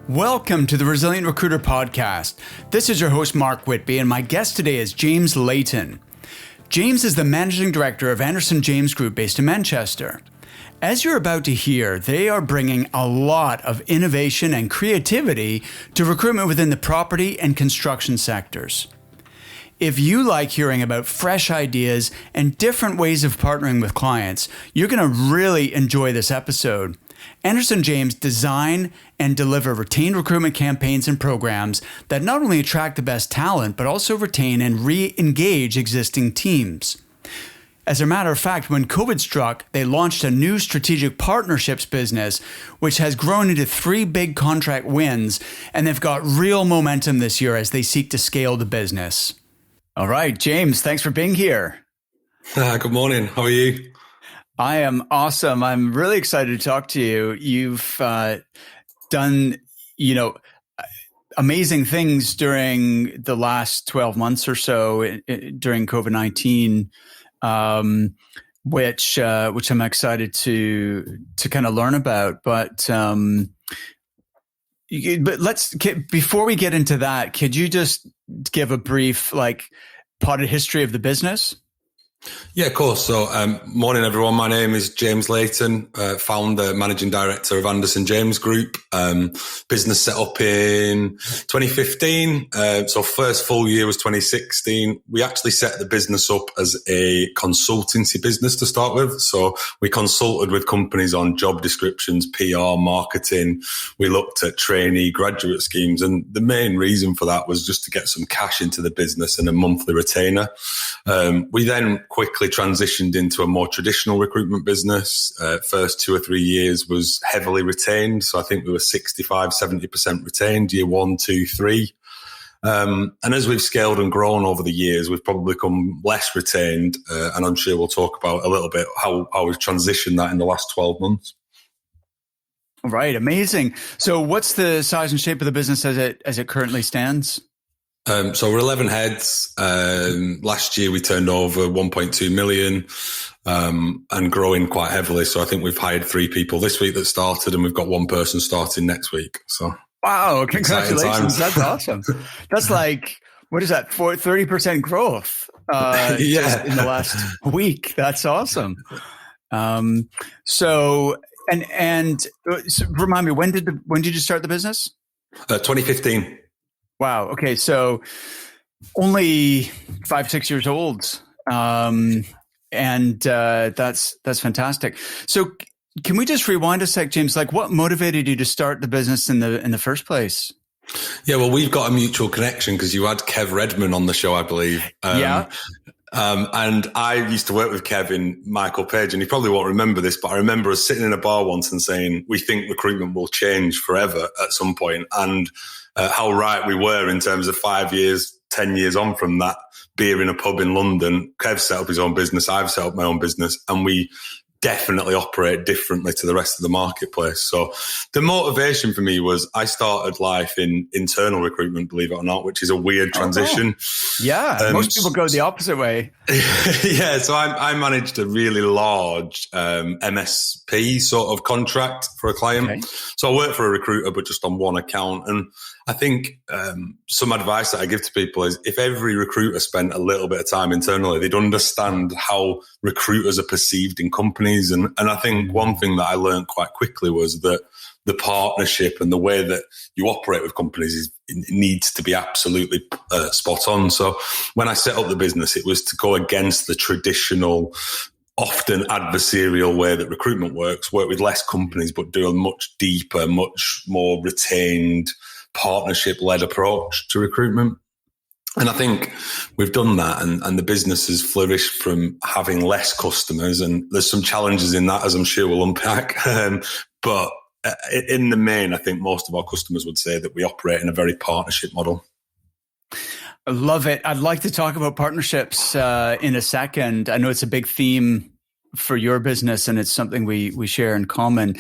Welcome to the Resilient Recruiter Podcast. This is your host, Mark Whitby, and my guest today is James Leighton. James is the Managing Director of Andersen James Group based in Manchester. As you're about to hear, they are bringing a lot of innovation and creativity to recruitment within the property and construction sectors. If you like hearing about fresh ideas and different ways of partnering with clients, you're going to really enjoy this episode. Andersen James design and deliver retained recruitment campaigns and programs that not only attract the best talent, but also retain and re-engage existing teams. As a matter of fact, when COVID struck, they launched a new strategic partnerships business, which has grown into 3 big contract wins, and they've got real momentum this year as they seek to scale the business. All right, James, thanks for being here. Good morning. How are you? I am awesome. I'm really excited to talk to you. You've done, amazing things during the last 12 months or so during COVID-19, which I'm excited to kind of learn about. But before we get into that, could you just give a brief potted history of the business? Yeah, of course. So, morning, everyone. My name is James Leighton, founder, managing director of Andersen James Group. Business set up in 2015. So first full year was 2016. We actually set the business up as a consultancy business to start with. So we consulted with companies on job descriptions, PR, marketing. We looked at trainee graduate schemes. And the main reason for that was just to get some cash into the business and a monthly retainer. We then quickly transitioned into a more traditional recruitment business. First 2 or 3 years was heavily retained. So I think we were 65, 70% retained, year 1, 2, 3. And as we've scaled and grown over the years, we've probably become less retained. And I'm sure we'll talk about a little bit how we've transitioned that in the last 12 months. Right. Amazing. So what's the size and shape of the business as it currently stands? So we're 11 heads. Last year we turned over 1.2 million, and growing quite heavily. So I think we've hired 3 people this week that started, and we've got 1 person starting next week. So wow, congratulations. That's awesome. That's what is that? 30% growth, just in the last week. That's awesome. So remind me, when did you start the business? 2015. Wow. Okay. So only 5-6 years old. And that's fantastic. So can we just rewind a sec, James? What motivated you to start the business in the first place? Yeah, well, we've got a mutual connection because you had Kev Redman on the show, I believe. Yeah. And I used to work with Kev in Michael Page, and he probably won't remember this, but I remember us sitting in a bar once and saying, we think recruitment will change forever at some point. And how right we were in terms of 5 years, 10 years on from that, beer in a pub in London. Kev set up his own business. I've set up my own business, and we definitely operate differently to the rest of the marketplace. So the motivation for me was I started life in internal recruitment, believe it or not, which is a weird transition. Oh. Yeah, most people go the opposite way. Yeah, so I managed a really large MSP sort of contract for a client. Okay. So I worked for a recruiter, but just on one account. And I think some advice that I give to people is if every recruiter spent a little bit of time internally, they'd understand how recruiters are perceived in companies. And I think one thing that I learned quite quickly was that the partnership and the way that you operate with companies needs to be absolutely spot on. So when I set up the business, it was to go against the traditional, often adversarial way that recruitment works, work with less companies, but do a much deeper, much more retained, partnership-led approach to recruitment. And I think we've done that, and the business has flourished from having less customers, and there's some challenges in that, as I'm sure we'll unpack. But in the main, I think most of our customers would say that we operate in a very partnership model. I love it. I'd like to talk about partnerships in a second. I know it's a big theme for your business, and it's something we share in common.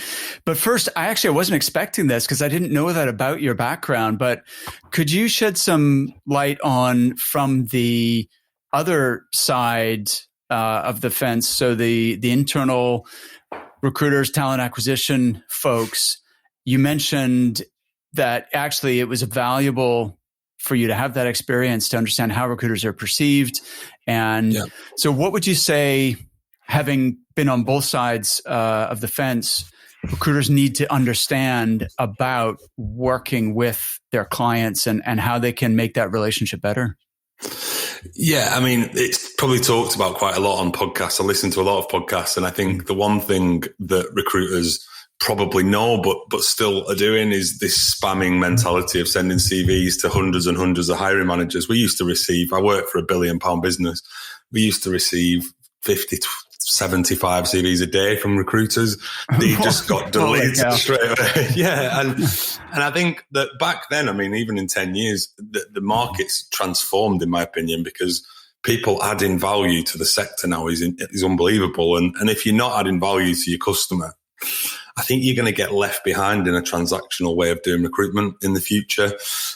But first, I wasn't expecting this because I didn't know that about your background. But could you shed some light on from the other side of the fence? So the internal recruiters, talent acquisition folks, you mentioned that actually it was valuable for you to have that experience to understand how recruiters are perceived. And so what would you say, having been on both sides of the fence, recruiters need to understand about working with their clients and how they can make that relationship better? Yeah, I mean, it's probably talked about quite a lot on podcasts. I listen to a lot of podcasts, and I think the one thing that recruiters probably know, but still are doing, is this spamming mentality of sending CVs to hundreds and hundreds of hiring managers. We used to receive, I work for £1 billion business, we used to receive 50 to 75 CVs a day from recruiters. They just got deleted straight away. Yeah. And I think that back then, I mean, even in 10 years, the market's transformed, in my opinion, because people adding value to the sector now is unbelievable. And if you're not adding value to your customer, I think you're going to get left behind in a transactional way of doing recruitment in the future.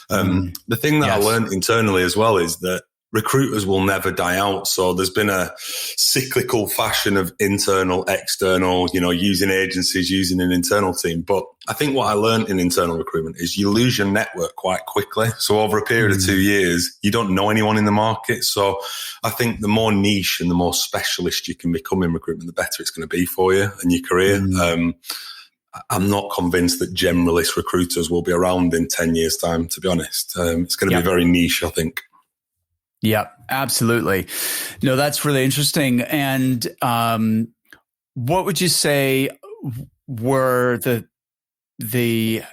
The thing that I learned internally as well is that recruiters will never die out. So there's been a cyclical fashion of internal, external, using agencies, using an internal team. But I think what I learned in internal recruitment is you lose your network quite quickly. So over a period of 2 years, you don't know anyone in the market. So I think the more niche and the more specialist you can become in recruitment, the better it's going to be for you and your career. I'm not convinced that generalist recruiters will be around in 10 years' time, to be honest. It's going to be very niche, I think. Yeah, absolutely. No, that's really interesting. And what would you say were the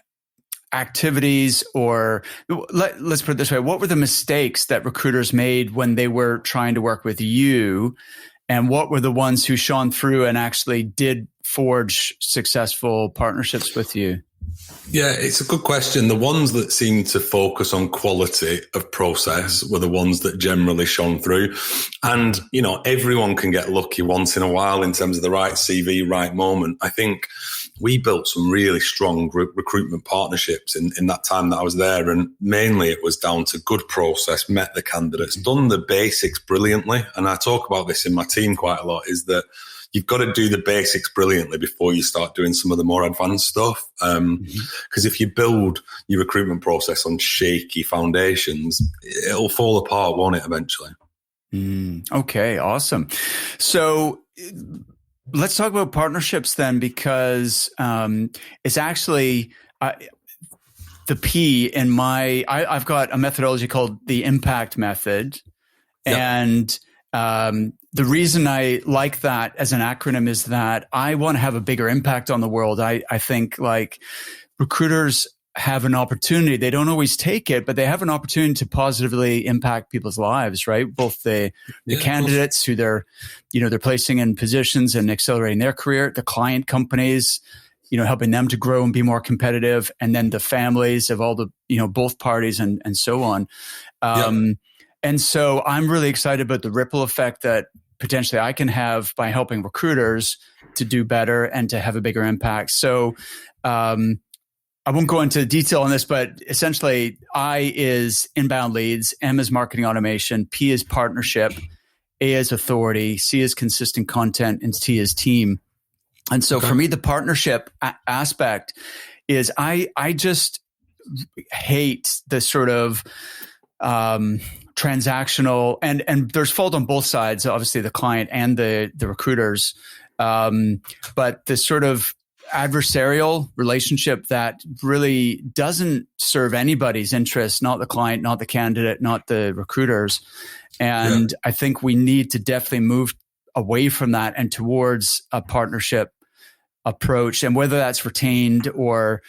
activities, or let's put it this way, what were the mistakes that recruiters made when they were trying to work with you? And what were the ones who shone through and actually did forge successful partnerships with you? Yeah, it's a good question. The ones that seemed to focus on quality of process were the ones that generally shone through. And, everyone can get lucky once in a while in terms of the right CV, right moment. I think we built some really strong recruitment partnerships in that time that I was there. And mainly it was down to good process, met the candidates, done the basics brilliantly. And I talk about this in my team quite a lot, is that you've got to do the basics brilliantly before you start doing some of the more advanced stuff. Because if you build your recruitment process on shaky foundations, it'll fall apart, won't it, eventually? Okay, awesome. So let's talk about partnerships then, because it's actually the P in I've got a methodology called the impact method. Yep. And the reason I like that as an acronym is that I want to have a bigger impact on the world. I think recruiters have an opportunity. They don't always take it, but they have an opportunity to positively impact people's lives, right? Both the candidates who they're placing in positions and accelerating their career, the client companies, helping them to grow and be more competitive, and then the families of all the, both parties and so on. And so I'm really excited about the ripple effect that potentially I can have by helping recruiters to do better and to have a bigger impact. So I won't go into detail on this, but essentially I is inbound leads, M is marketing automation, P is partnership, A is authority, C is consistent content, and T is team. And so for me, the partnership aspect is I just hate the sort of transactional, and there's fault on both sides, obviously the client and the recruiters. But the sort of adversarial relationship that really doesn't serve anybody's interest, not the client, not the candidate, not the recruiters. And I think we need to definitely move away from that and towards a partnership approach, and whether that's retained or,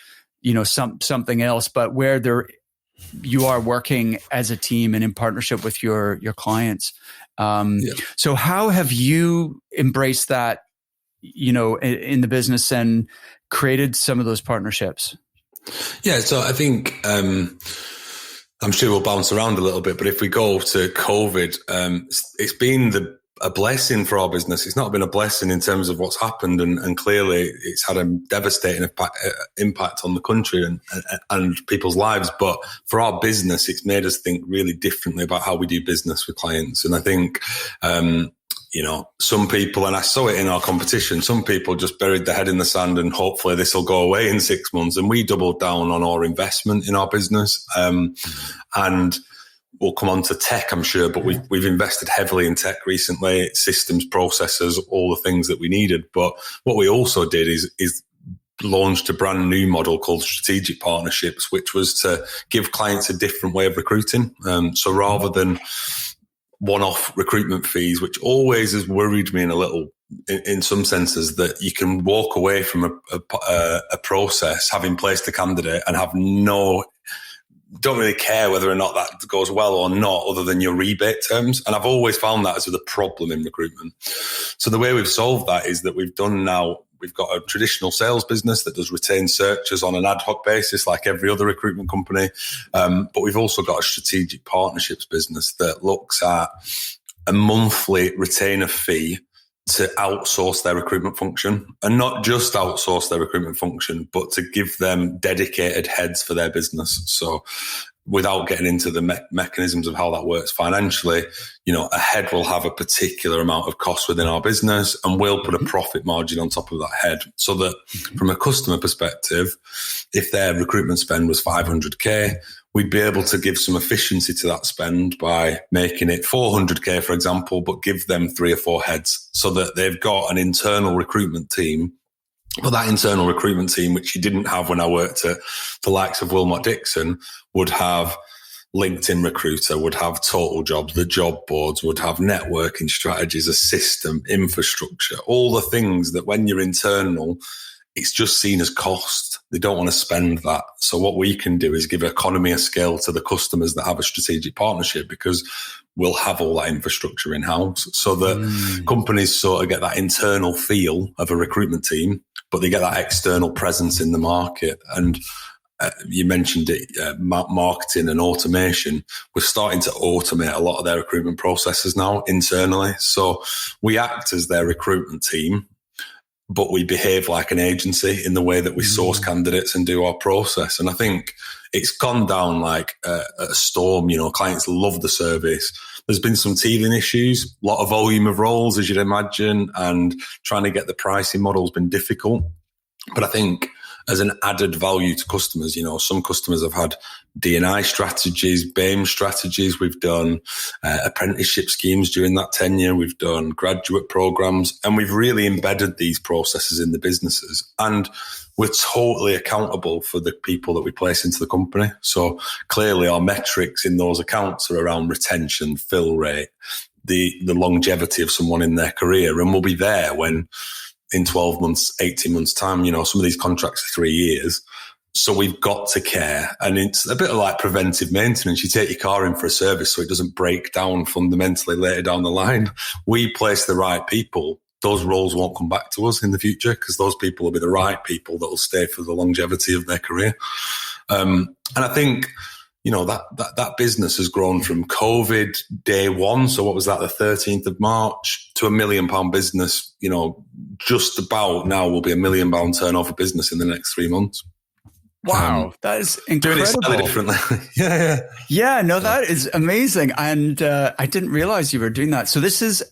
something else, but where you are working as a team and in partnership with your clients. So how have you embraced that, in the business and created some of those partnerships? Yeah. So I think, I'm sure we'll bounce around a little bit, but if we go to COVID, it's been a blessing for our business. It's not been a blessing in terms of what's happened, and clearly it's had a devastating impact on the country and people's lives. But for our business, it's made us think really differently about how we do business with clients. And I think, some people, and I saw it in our competition, some people just buried their head in the sand and hopefully this will go away in 6 months. And we doubled down on our investment in our business. And we'll come on to tech, I'm sure, but we've invested heavily in tech recently, systems, processes, all the things that we needed. But what we also did is launched a brand new model called strategic partnerships, which was to give clients a different way of recruiting. So rather than one-off recruitment fees, which always has worried me in some senses, that you can walk away from a process having placed a candidate and don't really care whether or not that goes well or not, other than your rebate terms. And I've always found that as a problem in recruitment. So the way we've solved that is that we've got a traditional sales business that does retained searches on an ad hoc basis, like every other recruitment company. But we've also got a strategic partnerships business that looks at a monthly retainer fee to outsource their recruitment function, and not just outsource their recruitment function, but to give them dedicated heads for their business. So without getting into the mechanisms of how that works financially, a head will have a particular amount of cost within our business, and we'll put a profit margin on top of that head, so that from a customer perspective, if their recruitment spend was 500K, we'd be able to give some efficiency to that spend by making it 400K, for example, but give them 3 or 4 heads, so that they've got an internal recruitment team. But that internal recruitment team, which you didn't have when I worked at the likes of Wilmot Dixon, would have LinkedIn Recruiter, would have Total Jobs, the job boards, would have networking strategies, a system, infrastructure, all the things that when you're internal, it's just seen as cost. They don't want to spend that. So what we can do is give economy of scale to the customers that have a strategic partnership, because we'll have all that infrastructure in-house, so that companies sort of get that internal feel of a recruitment team, but they get that external presence in the market. And you mentioned it, marketing and automation. We're starting to automate a lot of their recruitment processes now internally. So we act as their recruitment team, but we behave like an agency in the way that we source candidates and do our process. And I think it's gone down like a storm. Clients love the service. There's been some teething issues, a lot of volume of roles, as you'd imagine, and trying to get the pricing model has been difficult. But I think as an added value to customers, some customers have had D&I strategies, BAME strategies. We've done apprenticeship schemes during that tenure. We've done graduate programs, and we've really embedded these processes in the businesses. And we're totally accountable for the people that we place into the company. So clearly our metrics in those accounts are around retention, fill rate, the longevity of someone in their career. And we'll be there when in 12 months, 18 months time, some of these contracts are 3 years. So we've got to care. And it's a bit of like preventive maintenance. You take your car in for a service so it doesn't break down fundamentally later down the line. We place the right people. Those roles won't come back to us in the future, because those people will be the right people that will stay for the longevity of their career. And I think, that business has grown from COVID day one. So what was that? The 13th of March to £1 million business, just about now will be £1 million turnover business in the next 3 months. Wow. That is incredible. Doing it slightly differently. Yeah. Yeah, no, that is amazing. And I didn't realize you were doing that. So is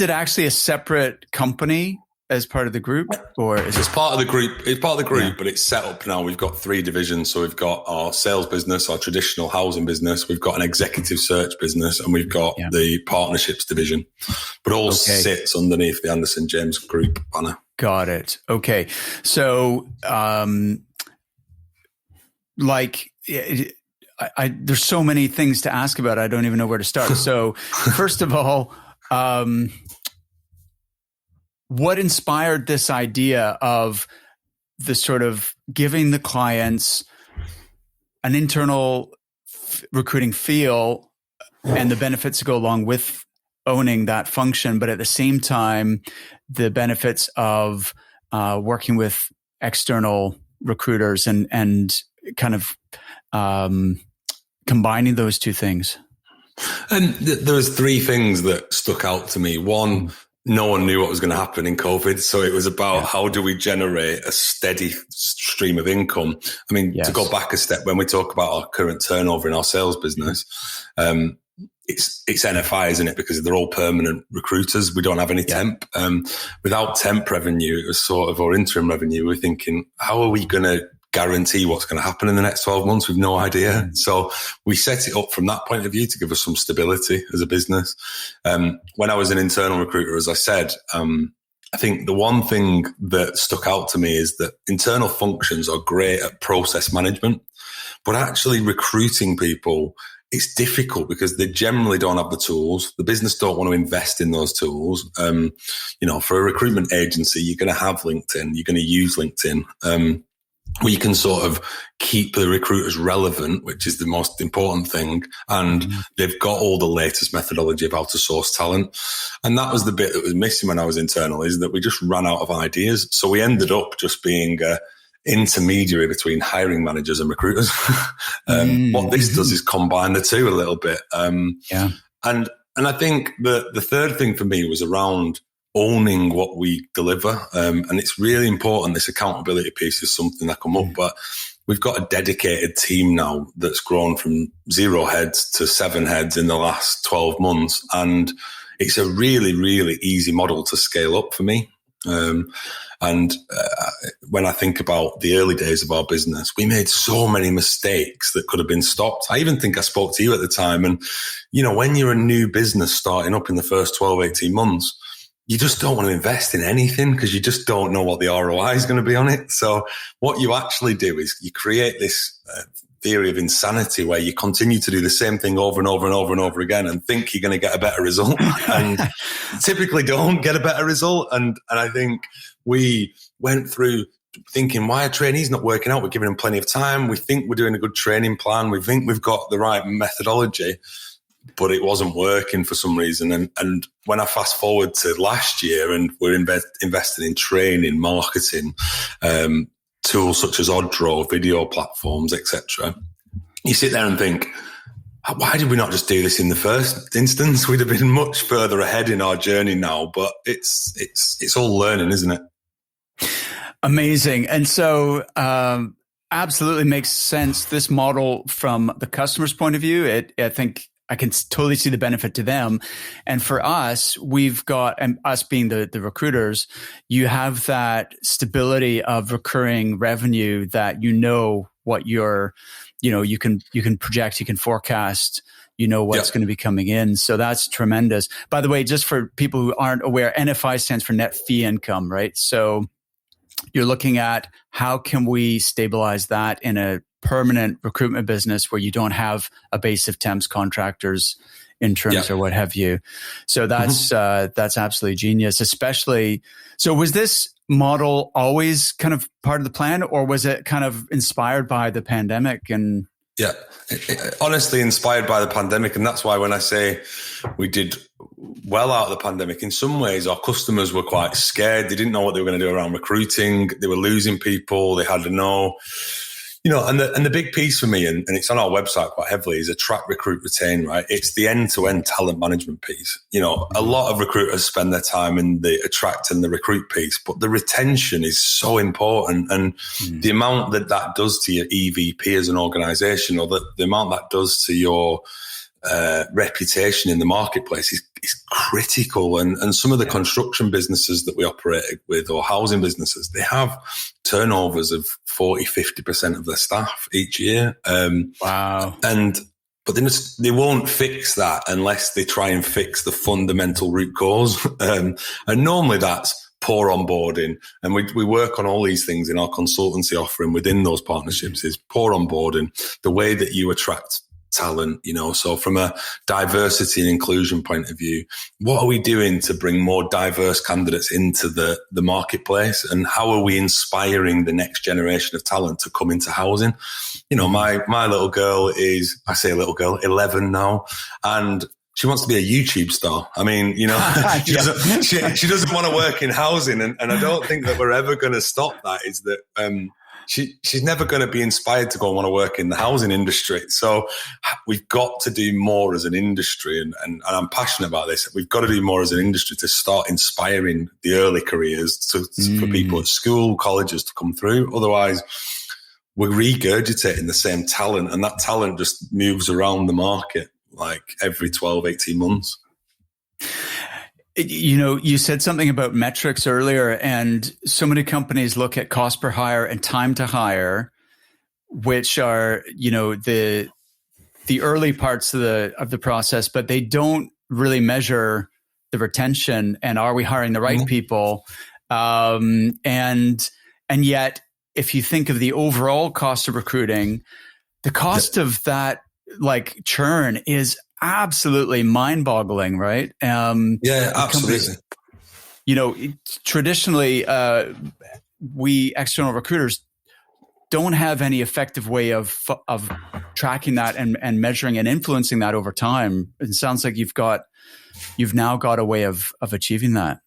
it actually a separate company as part of the group, or is it's part of the group? It's part of the group, but it's set up now. We've got 3 divisions. So we've got our sales business, our traditional housing business. We've got an executive search business, and we've got the partnerships division, but all sits underneath the Andersen James Group banner. Got it. Okay. So, there's so many things to ask about. I don't even know where to start. So first of all, what inspired this idea of the sort of giving the clients an internal recruiting feel and the benefits that go along with owning that function, but at the same time, the benefits of working with external recruiters and kind of combining those two things? And there was 3 things that stuck out to me. One, no one knew what was going to happen in COVID. So it was about how do we generate a steady stream of income? I mean, to go back a step, when we talk about our current turnover in our sales business, it's NFI, isn't it? Because they're all permanent recruiters. We don't have any temp. Without temp revenue, it was sort of, or interim revenue, we're thinking, how are we going to guarantee what's going to happen in the next 12 months? We've no idea. So we set it up from that point of view to give us some stability as a business. When I was an internal recruiter, as I said, I think the one thing that stuck out to me is that internal functions are great at process management, but actually recruiting people, it's difficult because they generally don't have the tools. The business don't want to invest in those tools. For a recruitment agency, you're going to have LinkedIn. You're going to use LinkedIn. We can sort of keep the recruiters relevant, which is the most important thing. And they've got all the latest methodology of how to source talent. And that was the bit that was missing when I was internal, is that we just ran out of ideas. So we ended up just being intermediary between hiring managers and recruiters. What this does is combine the two a little bit. And I think the third thing for me was around owning what we deliver. And it's really important. This accountability piece is something that come up, but we've got a dedicated team now that's grown from 0 heads to 7 heads in the last 12 months. And it's a really, really easy model to scale up for me. When I think about the early days of our business, we made so many mistakes that could have been stopped. I even think I spoke to you at the time. And, when you're a new business starting up in the first 12, 18 months, you just don't want to invest in anything because you just don't know what the ROI is going to be on it. So what you actually do is you create this theory of insanity where you continue to do the same thing over and over and over and over again and think you're going to get a better result and typically don't get a better result. And I think we went through thinking, why are trainees not working out? We're giving them plenty of time. We think we're doing a good training plan. We think we've got the right methodology, but it wasn't working for some reason. And when I fast forward to last year and we're investing in training, marketing, tools such as Odddraw, video platforms, etc., you sit there and think, why did we not just do this in the first instance? We'd have been much further ahead in our journey now, but it's all learning, isn't it? Amazing. And so absolutely makes sense, this model from the customer's point of view. I think I can totally see the benefit to them. And for us, we've got, and us being the recruiters, you have that stability of recurring revenue that what you're, you can project, you can forecast, what's going to be coming in. So that's tremendous. By the way, just for people who aren't aware, NFI stands for net fee income, right? So you're looking at how can we stabilize that in a permanent recruitment business where you don't have a base of temps, contractors, interns, or what have you. So that's absolutely genius, especially. So was this model always kind of part of the plan, or was it kind of inspired by the pandemic? And honestly inspired by the pandemic. And that's why when I say we did well out of the pandemic, in some ways our customers were quite scared. They didn't know what they were going to do around recruiting. They were losing people. They had to know. And the big piece for me, and it's on our website quite heavily, is attract, recruit, retain, right? It's the end-to-end talent management piece. A lot of recruiters spend their time in the attract and the recruit piece, but the retention is so important. And the amount that does to your EVP as an organization, or the amount that does to your reputation in the marketplace is critical. And some of the construction businesses that we operate with, or housing businesses, they have turnovers of 40-50% of their staff each year. Wow. But they won't fix that unless they try and fix the fundamental root cause. And normally that's poor onboarding. And we work on all these things in our consultancy offering within those partnerships, is poor onboarding, the way that you attract talent, so from a diversity and inclusion point of view, what are we doing to bring more diverse candidates into the marketplace, and how are we inspiring the next generation of talent to come into housing? My little girl is, I say little girl, 11 now, and she wants to be a YouTube star. I mean, she doesn't want to work in housing, and I don't think that we're ever going to stop that. Is that she's never going to be inspired to go and want to work in the housing industry. So we've got to do more as an industry, and I'm passionate about this. We've got to do more as an industry to start inspiring the early careers for people at school, colleges to come through. Otherwise, we're regurgitating the same talent, and that talent just moves around the market. like every 12, 18 months. You said something about metrics earlier, and so many companies look at cost per hire and time to hire, which are, the early parts of the process, but they don't really measure the retention and are we hiring the right people? And yet, if you think of the overall cost of recruiting, the cost of that like churn is absolutely mind-boggling, right? Absolutely. Traditionally, we external recruiters don't have any effective way of tracking that and measuring and influencing that over time. It sounds like you've now got a way of achieving that.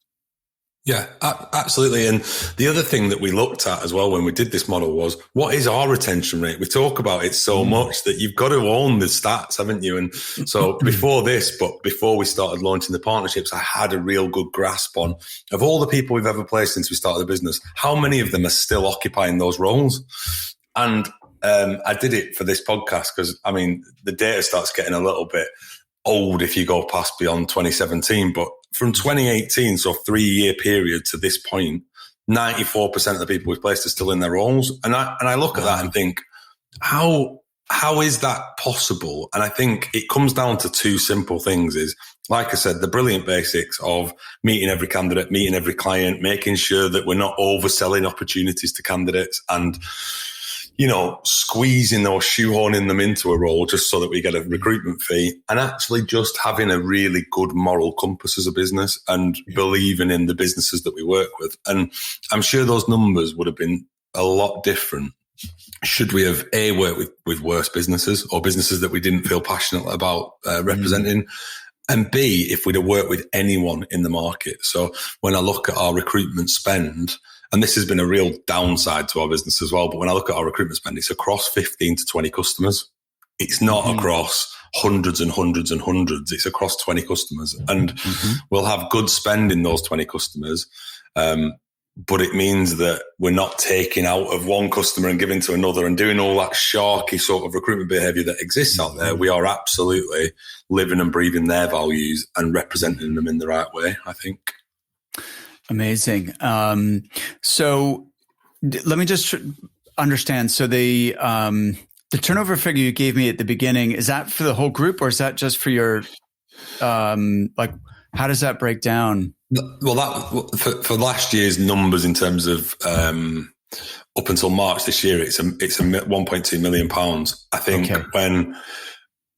Yeah, absolutely. And the other thing that we looked at as well when we did this model was, what is our retention rate? We talk about it so much that you've got to own the stats, haven't you? And so before we started launching the partnerships, I had a real good grasp on, of all the people we've ever placed since we started the business, how many of them are still occupying those roles? And I did it for this podcast because, the data starts getting a little bit old if you go past beyond 2017, but from 2018, so 3-year period to this point, 94% of the people we've placed are still in their roles. And I look at that and think, how is that possible? And I think it comes down to two simple things is, like I said, the brilliant basics of meeting every candidate, meeting every client, making sure that we're not overselling opportunities to candidates and, squeezing or shoehorning them into a role just so that we get a recruitment fee, and actually just having a really good moral compass as a business and believing in the businesses that we work with. And I'm sure those numbers would have been a lot different should we have worked with worse businesses or businesses that we didn't feel passionate about representing. And B, if we'd have worked with anyone in the market. So when I look at our recruitment spend, and this has been a real downside to our business as well, but when I look at our recruitment spend, it's across 15 to 20 customers. It's not across hundreds and hundreds and hundreds. It's across 20 customers. And we'll have good spend in those 20 customers. But it means that we're not taking out of one customer and giving to another and doing all that sharky sort of recruitment behavior that exists out there. We are absolutely living and breathing their values and representing them in the right way, I think. Amazing. So let me just understand. So the turnover figure you gave me at the beginning, is that for the whole group or is that just for your, how does that break down? Well, that for last year's numbers in terms of up until March this year, it's a 1.2 million pounds. I think when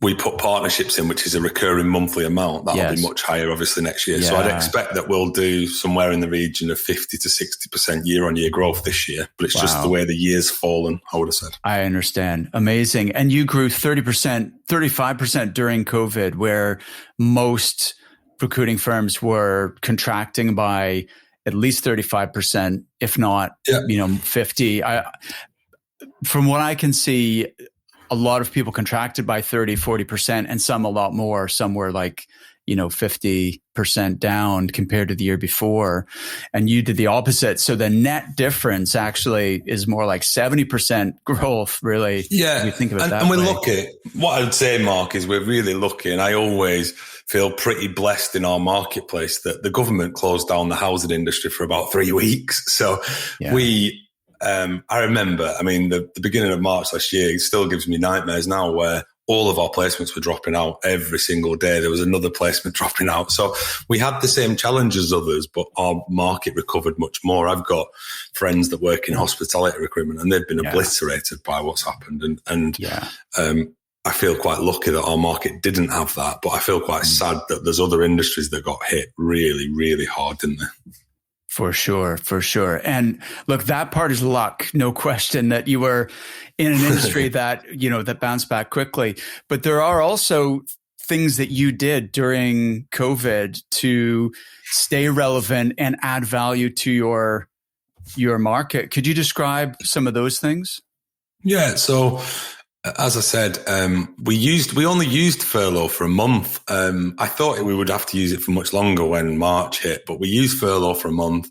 we put partnerships in, which is a recurring monthly amount, that'll be much higher, obviously, next year. Yeah. So I'd expect that we'll do somewhere in the region of 50 to 60% year-on-year growth this year. But it's just the way the year's fallen, I would have said. I understand. Amazing. And you grew 30%, 35% during COVID, where most recruiting firms were contracting by at least 35%, if not, 50. From what I can see, a lot of people contracted by 30, 40%, and some a lot more. Some were like, 50% down compared to the year before. And you did the opposite. So the net difference actually is more like 70% growth, really. Yeah. If you think of it that and we're way. lucky. What I would say, Mark, is we're really lucky. And I always feel pretty blessed in our marketplace that the government closed down the housing industry for about 3 weeks. So I remember, the beginning of March last year, it still gives me nightmares now where all of our placements were dropping out every single day. There was another placement dropping out. So we had the same challenge as others, but our market recovered much more. I've got friends that work in hospitality recruitment and they've been obliterated by what's happened. And I feel quite lucky that our market didn't have that, but I feel quite sad that there's other industries that got hit really, really hard, didn't they? For sure. And look, that part is luck, no question, that you were in an industry that, that bounced back quickly. But there are also things that you did during COVID to stay relevant and add value to your market. Could you describe some of those things? Yeah. So as I said, we only used furlough for a month. I thought we would have to use it for much longer when March hit, but we used furlough for a month.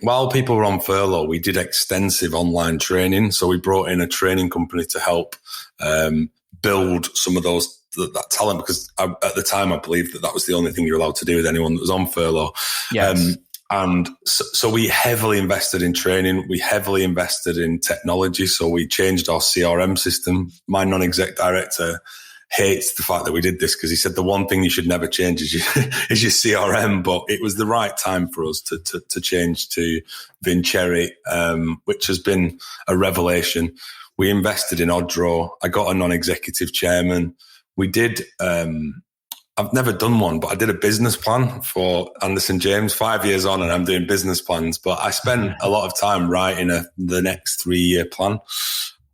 While people were on furlough, we did extensive online training. So we brought in a training company to help build some of that talent, because at the time I believed that was the only thing you're allowed to do with anyone that was on furlough. Yes. And so we heavily invested in training. We heavily invested in technology. So we changed our CRM system. My non-exec director hates the fact that we did this, because he said the one thing you should never change is your CRM. But it was the right time for us to change to Vincherry, which has been a revelation. We invested in Odro. I got a non-executive chairman. We did, I've never done one, but I did a business plan for Andersen James 5 years on, and I'm doing business plans. But I spent a lot of time writing the next 3-year plan.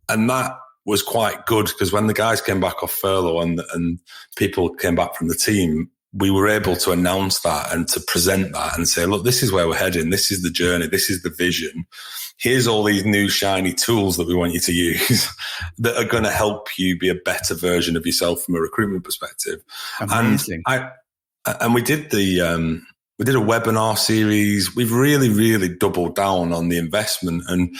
And that was quite good, because when the guys came back off furlough and people came back from the team, we were able to announce that and to present that and say, look, this is where we're heading. This is the journey. This is the vision. Here's all these new shiny tools that we want you to use that are going to help you be a better version of yourself from a recruitment perspective. Amazing. And we did we did a webinar series. We've really, really doubled down on the investment. And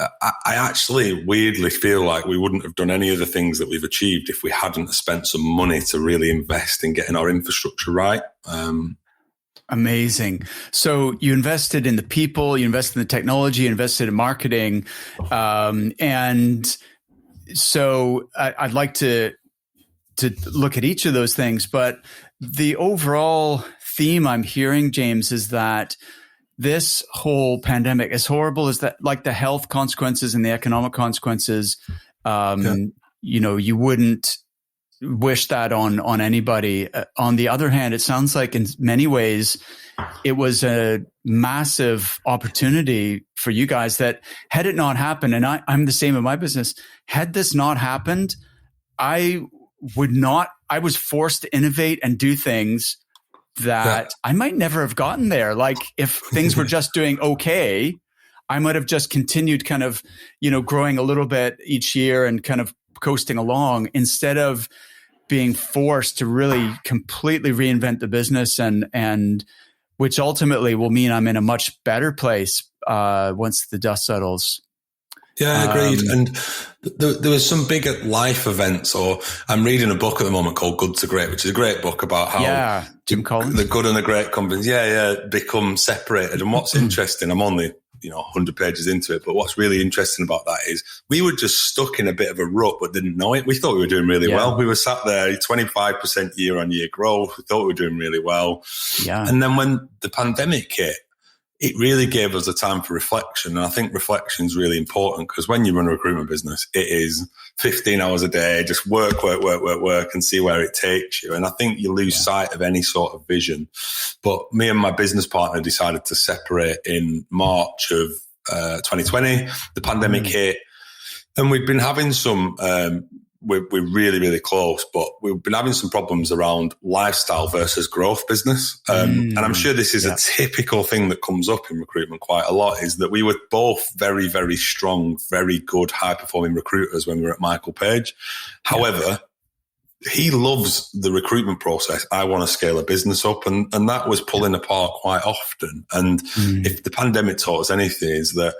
I actually weirdly feel like we wouldn't have done any of the things that we've achieved if we hadn't spent some money to really invest in getting our infrastructure right. Amazing. So you invested in the people, you invested in the technology, you invested in marketing. And so I'd like to look at each of those things, but the overall theme I'm hearing, James, is that this whole pandemic, as horrible as that, like the health consequences and the economic consequences, you wouldn't wish that on anybody. On the other hand, it sounds like in many ways it was a massive opportunity for you guys that had it not happened, and I'm the same in my business, had this not happened, I was forced to innovate and do things that I might never have gotten there. Like if things were just doing okay, I might have just continued kind of, growing a little bit each year and kind of coasting along, instead of being forced to really completely reinvent the business, and which ultimately will mean I'm in a much better place once the dust settles. Yeah, agreed. And there was some big life events, or I'm reading a book at the moment called Good to Great, which is a great book about how Jim Collins, the good and the great companies, become separated. And what's interesting, I'm only 100 pages into it, but what's really interesting about that is we were just stuck in a bit of a rut, but didn't know it. We thought we were doing really well. We were sat there, 25% year on year growth. We thought we were doing really well. Yeah. And then when the pandemic hit, it really gave us a time for reflection. And I think reflection is really important, because when you run a recruitment business, it is 15 hours a day, just work, and see where it takes you. And I think you lose sight of any sort of vision. But me and my business partner decided to separate in March of 2020. The pandemic hit, and we'd been having some we're really, really close, but we've been having some problems around lifestyle versus growth business. And I'm sure this is a typical thing that comes up in recruitment quite a lot, is that we were both very, very strong, very good, high-performing recruiters when we were at Michael Page. However, he loves the recruitment process. I want to scale a business up, and that was pulling apart quite often. And if the pandemic taught us anything, is that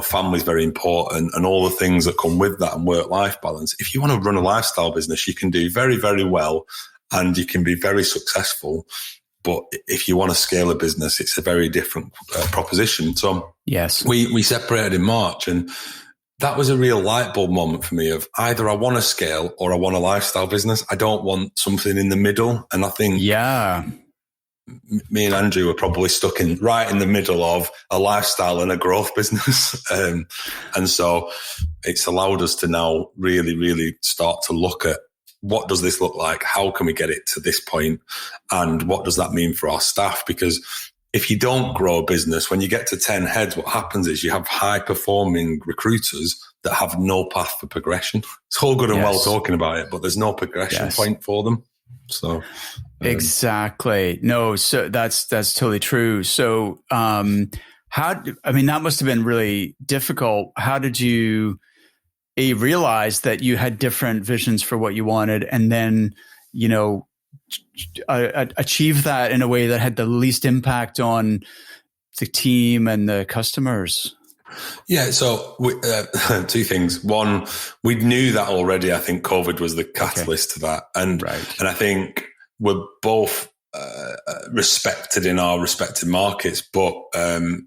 family is very important, and all the things that come with that, and work-life balance. If you want to run a lifestyle business, you can do very, very well, and you can be very successful. But if you want to scale a business, it's a very different proposition. So we separated in March, and that was a real light bulb moment for me of either I want to scale or I want a lifestyle business. I don't want something in the middle. And I think me and Andrew were probably stuck right in the middle of a lifestyle and a growth business. And so it's allowed us to now really, really start to look at, what does this look like? How can we get it to this point? And what does that mean for our staff? Because if you don't grow a business, when you get to 10 heads, what happens is you have high performing recruiters that have no path for progression. It's all good and well talking about it, but there's no progression point for them. So exactly. No, so that's totally true. So that must have been really difficult. How did you realize that you had different visions for what you wanted, and then achieve that in a way that had the least impact on the team and the customers? Yeah, so two things. One, we knew that already. I think COVID was the catalyst to that, and I think we're both respected in our respective markets. But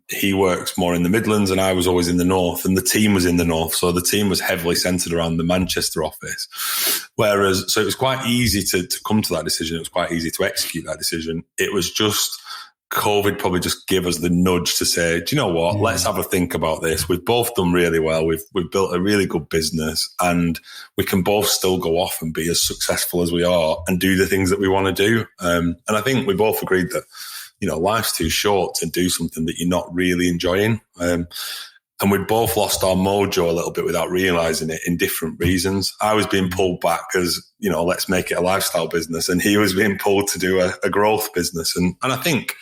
he works more in the Midlands, and I was always in the North, and the team was in the North. So the team was heavily centred around the Manchester office. Whereas, so it was quite easy to come to that decision. It was quite easy to execute that decision. It was just COVID probably just gave us the nudge to say, do you know what? Let's have a think about this. We've both done really well. We've built a really good business, and we can both still go off and be as successful as we are and do the things that we want to do. And I think we both agreed that, life's too short to do something that you're not really enjoying. And we'd both lost our mojo a little bit without realizing it in different reasons. I was being pulled back as, let's make it a lifestyle business. And he was being pulled to do a growth business. And I think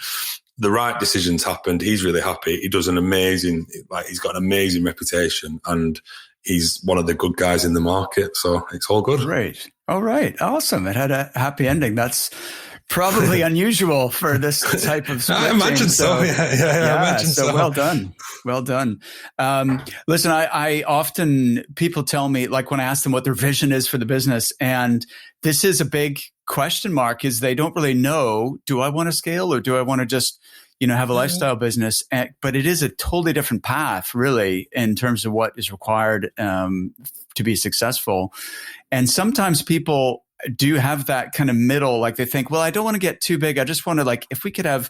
the right decisions happened. He's really happy. He does he's got an amazing reputation, and he's one of the good guys in the market. So it's all good. Great. All right. Awesome. It had a happy ending. That's probably unusual for this type of split. I imagine so. Yeah, I imagine so. Well done. Well done. Listen, I often, people tell me, like when I ask them what their vision is for the business, and this is a big question mark, is they don't really know, do I want to scale or do I want to just, have a lifestyle business? But it is a totally different path, really, in terms of what is required to be successful. And sometimes people do have that kind of middle, like they think, well, I don't want to get too big. I just want to, if we could have,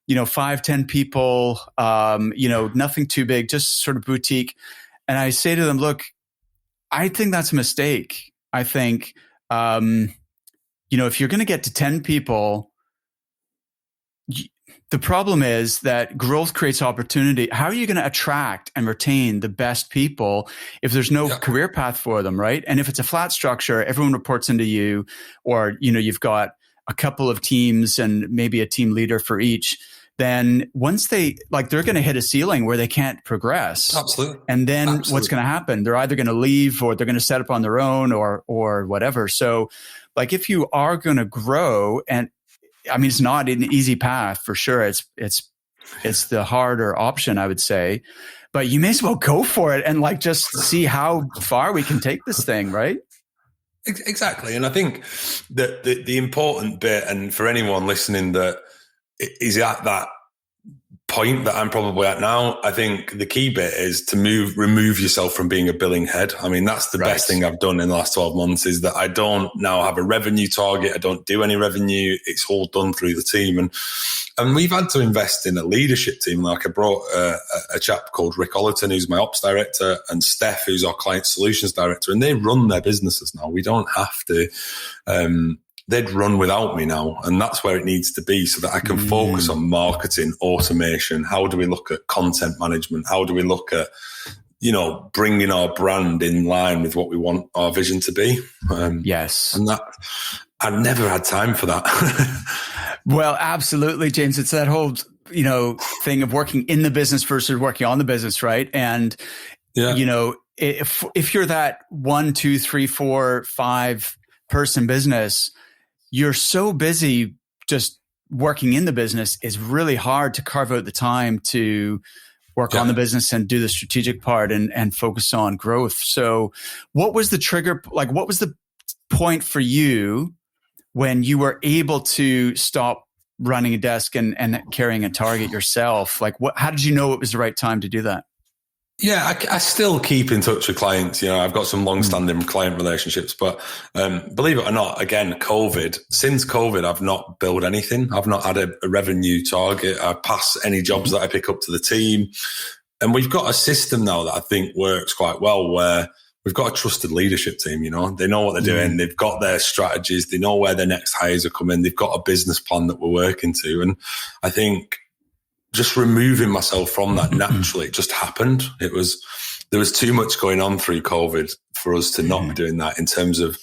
5-10 people, nothing too big, just sort of boutique. And I say to them, look, I think that's a mistake. I think, if you're going to get to 10 people, the problem is that growth creates opportunity. How are you going to attract and retain the best people if there's no career path for them, right? And if it's a flat structure, everyone reports into you, or, you've got a couple of teams and maybe a team leader for each, then once they're going to hit a ceiling where they can't progress. Absolutely. And then what's going to happen? They're either going to leave or they're going to set up on their own or whatever. So if you are going to grow, and it's not an easy path for sure. It's the harder option, I would say, but you may as well go for it and just see how far we can take this thing, right? Exactly. And I think that the important bit, and for anyone listening that is at that point that I'm probably at now, I think the key bit is to remove yourself from being a billing head. That's the best thing I've done in the last 12 months, is that I don't now have a revenue target. I don't do any revenue. It's all done through the team. And we've had to invest in a leadership team. I brought a chap called Rick Ollerton, who's my ops director, and Steph, who's our client solutions director, and they run their businesses now. We don't have to, they'd run without me now. And that's where it needs to be, so that I can focus on marketing, automation. How do we look at content management? How do we look at, bringing our brand in line with what we want our vision to be? Yes. And that, I've never had time for that. Well, absolutely, James. It's that whole, thing of working in the business versus working on the business, right? And, if you're that 1, 2, 3, 4, 5 person business, you're so busy just working in the business, is really hard to carve out the time to work on the business and do the strategic part and focus on growth. So what was the trigger? What was the point for you when you were able to stop running a desk and carrying a target yourself? How did you know it was the right time to do that? Yeah, I still keep in touch with clients. I've got some long-standing client relationships, but believe it or not, again, since COVID, I've not built anything. I've not had a revenue target. I pass any jobs that I pick up to the team. And we've got a system now that I think works quite well, where we've got a trusted leadership team. They know what they're doing. They've got their strategies. They know where their next hires are coming. They've got a business plan that we're working to. And I think just removing myself from that naturally, it just happened. There was too much going on through COVID for us to not be doing that, in terms of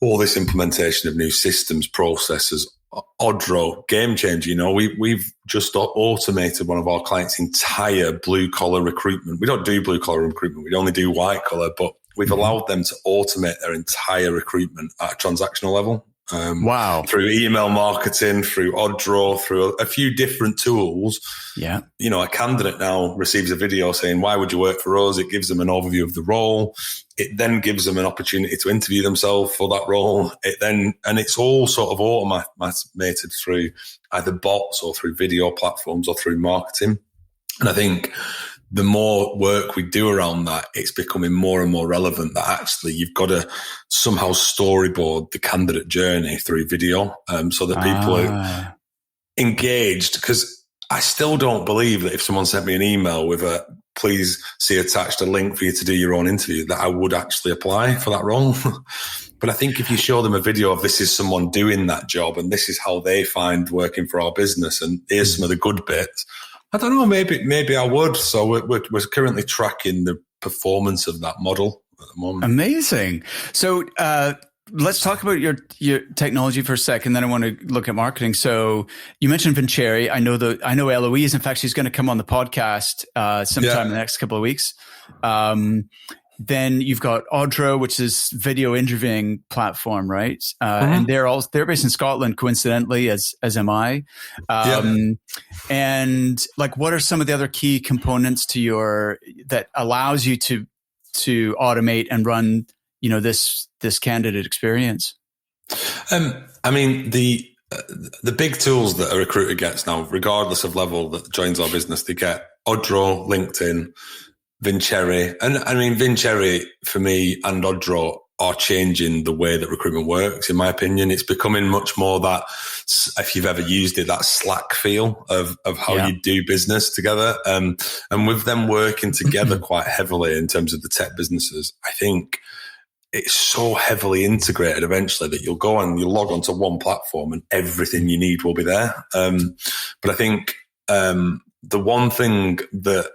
all this implementation of new systems, processes, Odro, game changer. We've just automated one of our clients' entire blue collar recruitment. We don't do blue collar recruitment. We only do white collar, but we've allowed them to automate their entire recruitment at a transactional level. Wow. Through email marketing, through Oddraw, through a few different tools. Yeah. You know, a candidate now receives a video saying, why would you work for us? It gives them an overview of the role. It then gives them an opportunity to interview themselves for that role. And it's all sort of automated through either bots or through video platforms or through marketing. And I think the more work we do around that, it's becoming more and more relevant that actually you've got to somehow storyboard the candidate journey through video, so that people are engaged. Because I still don't believe that if someone sent me an email with a please see attached a link for you to do your own interview, that I would actually apply for that role. But I think if you show them a video of this is someone doing that job and this is how they find working for our business and here's some of the good bits, I don't know, maybe I would. So we're currently tracking the performance of that model at the moment. Amazing. So let's talk about your technology for a second. Then I want to look at marketing. So you mentioned Vincere. I know Eloise. In fact, she's going to come on the podcast sometime in the next couple of weeks. Then you've got Oddraw, which is video interviewing platform, right? And they're based in Scotland, coincidentally, as am I. And like, what are some of the other key components to that allows you to automate and run, you know, this candidate experience? I mean, the big tools that a recruiter gets now, regardless of level that joins our business, they get Oddraw, LinkedIn, Vincere. And I mean, Vincere for me and Oddraw are changing the way that recruitment works. In my opinion, it's becoming much more that, if you've ever used it, that Slack feel of how you do business together. And with them working together quite heavily in terms of the tech businesses, I think it's so heavily integrated eventually that you'll go and you'll log onto one platform and everything you need will be there. But I think the one thing that,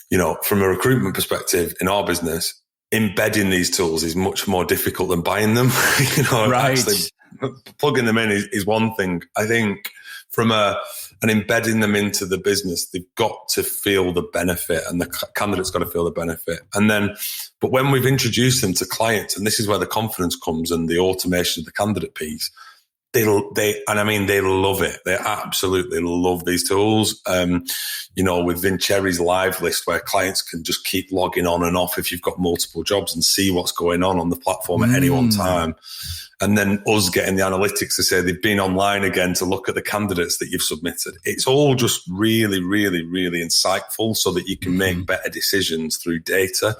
you know, from a recruitment perspective in our business, embedding these tools is much more difficult than buying them. You know, actually plugging them in is one thing. I think from and embedding them into the business, they've got to feel the benefit and the candidate's got to feel the benefit. And then, but when we've introduced them to clients, and this is where the confidence comes and the automation of the candidate piece, they love it. They absolutely love these tools. You know, with Vincere's live list where clients can just keep logging on and off if you've got multiple jobs and see what's going on the platform at any one time. And then us getting the analytics to say they've been online again to look at the candidates that you've submitted. It's all just really, really, really insightful so that you can make better decisions through data.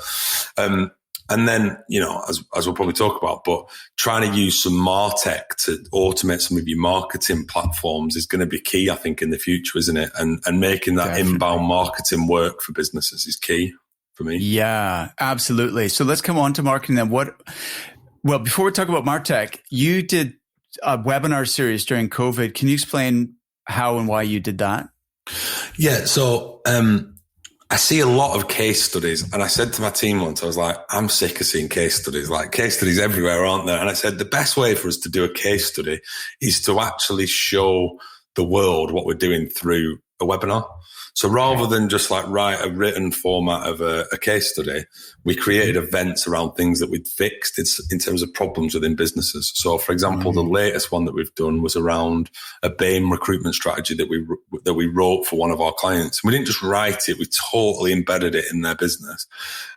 And then, you know, as we'll probably talk about, but trying to use some MarTech to automate some of your marketing platforms is going to be key, I think, in the future, isn't it? And making that inbound marketing work for businesses is key for me. Yeah, absolutely. So let's come on to marketing then. Well, before we talk about MarTech, you did a webinar series during COVID. Can you explain how and why you did that? Yeah. So, I see a lot of case studies, and I said to my team once, I was like, I'm sick of seeing case studies. Like, case studies everywhere, aren't there? And I said, the best way for us to do a case study is to actually show the world what we're doing through a webinar. So rather than just like write a written format of a case study, we created events around things that we'd fixed in terms of problems within businesses. So, for example, the latest one that we've done was around a BAME recruitment strategy that we wrote for one of our clients. And we didn't just write it; we totally embedded it in their business,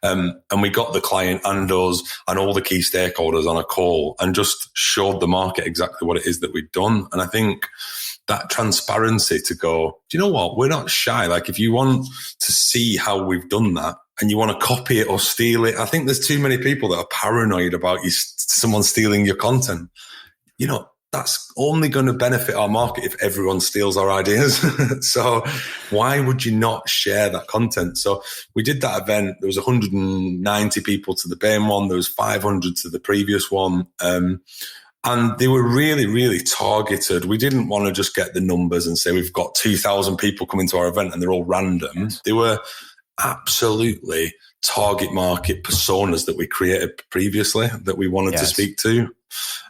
and we got the client and us and all the key stakeholders on a call and just showed the market exactly what it is that we'd done. And I think that transparency to go, do you know what? We're not shy. Like, if you want to see how we've done that and you want to copy it or steal it, I think there's too many people that are paranoid about someone stealing your content. You know, that's only going to benefit our market if everyone steals our ideas. So why would you not share that content? So we did that event. There was 190 people to the BAME one. There was 500 to the previous one. And they were really, really targeted. We didn't want to just get the numbers and say we've got 2,000 people coming to our event and they're all random. Yes. They were absolutely target market personas that we created previously that we wanted to speak to.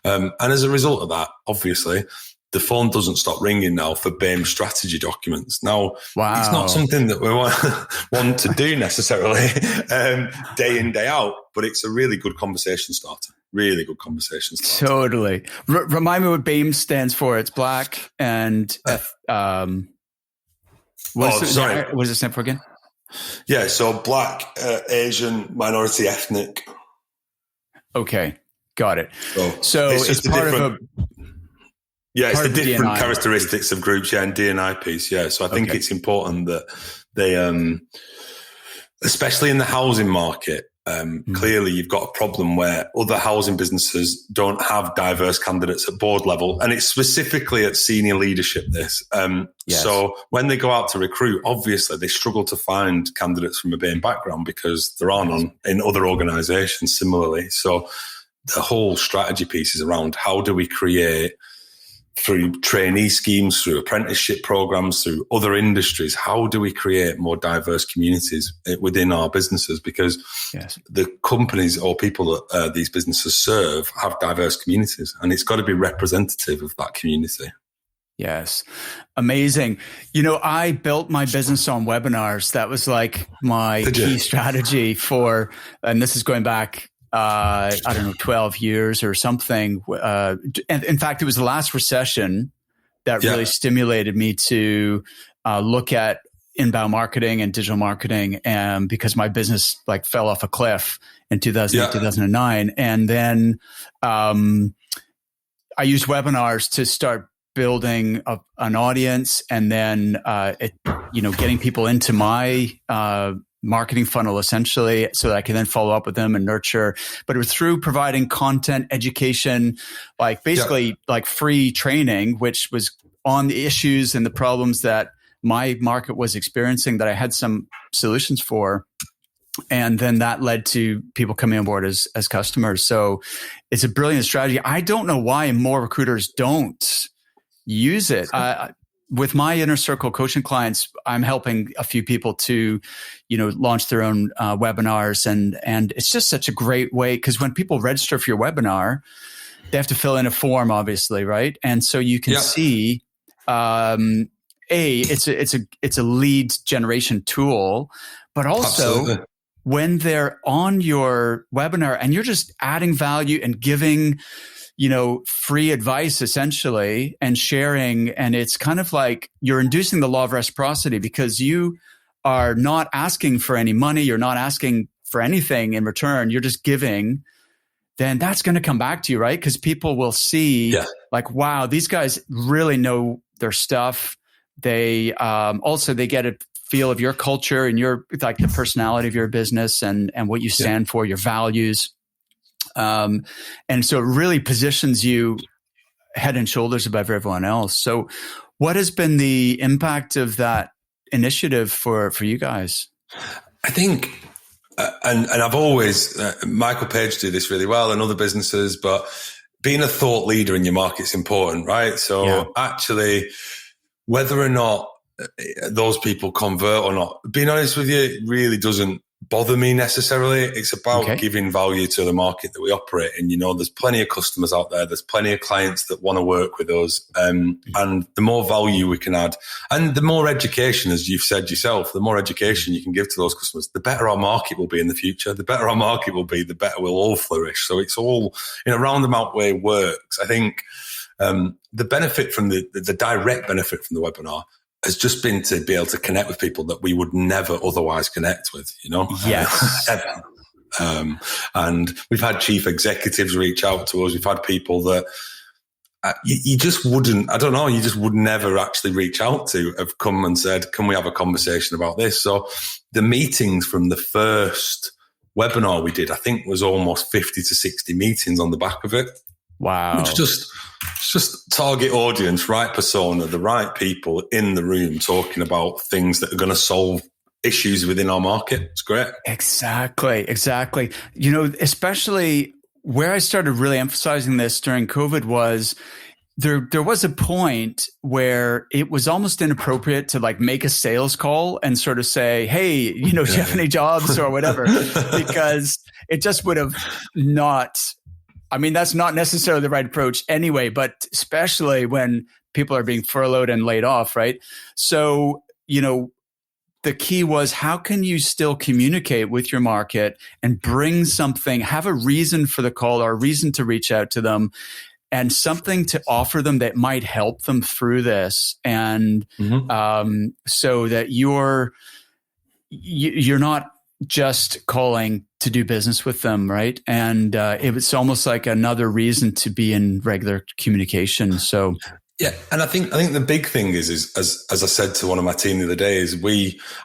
And as a result of that, obviously, the phone doesn't stop ringing now for BAME strategy documents. Now, It's not something that we want to do necessarily day in, day out, but it's a really good conversation starter. really good conversations. Totally. Remind me what BAME stands for. It's Black and what does it stand for again? Yeah, so Black, Asian, minority, ethnic. Okay, got it. So it's part of a... Yeah, it's the different D&I characteristics of groups, and D&I piece, So I think it's important that they, especially in the housing market, clearly you've got a problem where other housing businesses don't have diverse candidates at board level, and it's specifically at senior leadership this. So when they go out to recruit, obviously they struggle to find candidates from a BAME background because there are none in other organisations similarly. So the whole strategy piece is around how do we create, through trainee schemes, through apprenticeship programs, through other industries, how do we create more diverse communities within our businesses? Because the companies or people that these businesses serve have diverse communities, and it's got to be representative of that community. Yes. Amazing. I built my business on webinars. That was like my key strategy for, and this is going back 12 years or something. And in fact, it was the last recession that really stimulated me to look at inbound marketing and digital marketing, and because my business fell off a cliff in 2008, 2009. And then I used webinars to start building an audience, and then getting people into my marketing funnel essentially, so that I can then follow up with them and nurture. But it was through providing content, education, basically free training, which was on the issues and the problems that my market was experiencing that I had some solutions for. And then that led to people coming on board as customers. So it's a brilliant strategy. I don't know why more recruiters don't use it. With my inner circle coaching clients, I'm helping a few people to, launch their own webinars, and it's just such a great way, because when people register for your webinar, they have to fill in a form, obviously, right? And so you can see, it's a lead generation tool, but also when they're on your webinar and you're just adding value and giving free advice essentially and sharing. And it's kind of like you're inducing the law of reciprocity, because you are not asking for any money. You're not asking for anything in return. You're just giving. Then that's going to come back to you, right? Because people will see wow, these guys really know their stuff. They they get a feel of your culture and your the personality of your business and what you stand for, your values. And so it really positions you head and shoulders above everyone else. So what has been the impact of that initiative for you guys? I think, and I've always, Michael Page did this really well and other businesses, but being a thought leader in your market is important, right? So actually, whether or not those people convert or not, being honest with you, it really doesn't bother me necessarily. It's about giving value to the market that we operate in. There's plenty of customers out there. There's plenty of clients that want to work with us. And the more value we can add, and the more education, as you've said yourself, the more education you can give to those customers, the better our market will be in the future. The better our market will be, the better we'll all flourish. So it's all in a roundabout way works. I think the benefit from the direct benefit from the webinar has just been to be able to connect with people that we would never otherwise connect with, Yes. Ever. And we've had chief executives reach out to us. We've had people that you just wouldn't, I don't know, you just would never actually reach out to, have come and said, can we have a conversation about this? So the meetings from the first webinar we did, I think was almost 50 to 60 meetings on the back of it. Wow. It's just target audience, right persona, the right people in the room talking about things that are going to solve issues within our market. It's great. Exactly. Especially where I started really emphasizing this during COVID was there was a point where it was almost inappropriate to make a sales call and sort of say, hey, do you have any jobs or whatever, because it just would have not... that's not necessarily the right approach anyway, but especially when people are being furloughed and laid off, right? So, the key was, how can you still communicate with your market and bring something, have a reason for the call or a reason to reach out to them and something to offer them that might help them through this. And so that you're not just calling to do business with them, right? And it was almost like another reason to be in regular communication. So yeah, and I think the big thing is as I said to one of my team the other day, is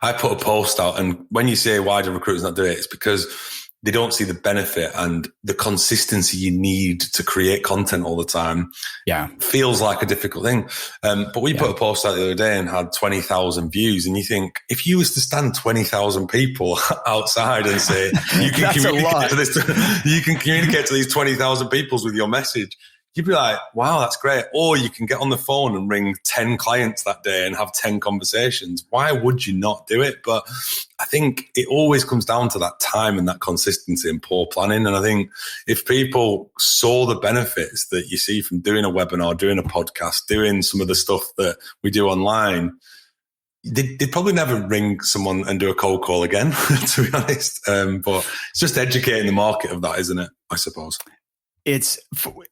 I put a post out, and when you say why do recruiters not do it, it's because they don't see the benefit and the consistency you need to create content all the time. Yeah, feels like a difficult thing. But we put a post out the other day and had 20,000 views, and you think if you was to stand 20,000 people outside and say you can communicate to this, you can communicate to these 20,000 people with your message, you'd be like, wow, that's great. Or you can get on the phone and ring 10 clients that day and have 10 conversations. Why would you not do it? But I think it always comes down to that time and that consistency and poor planning. And I think if people saw the benefits that you see from doing a webinar, doing a podcast, doing some of the stuff that we do online, they'd probably never ring someone and do a cold call again, to be honest. But it's just educating the market of that, isn't it? I suppose. It's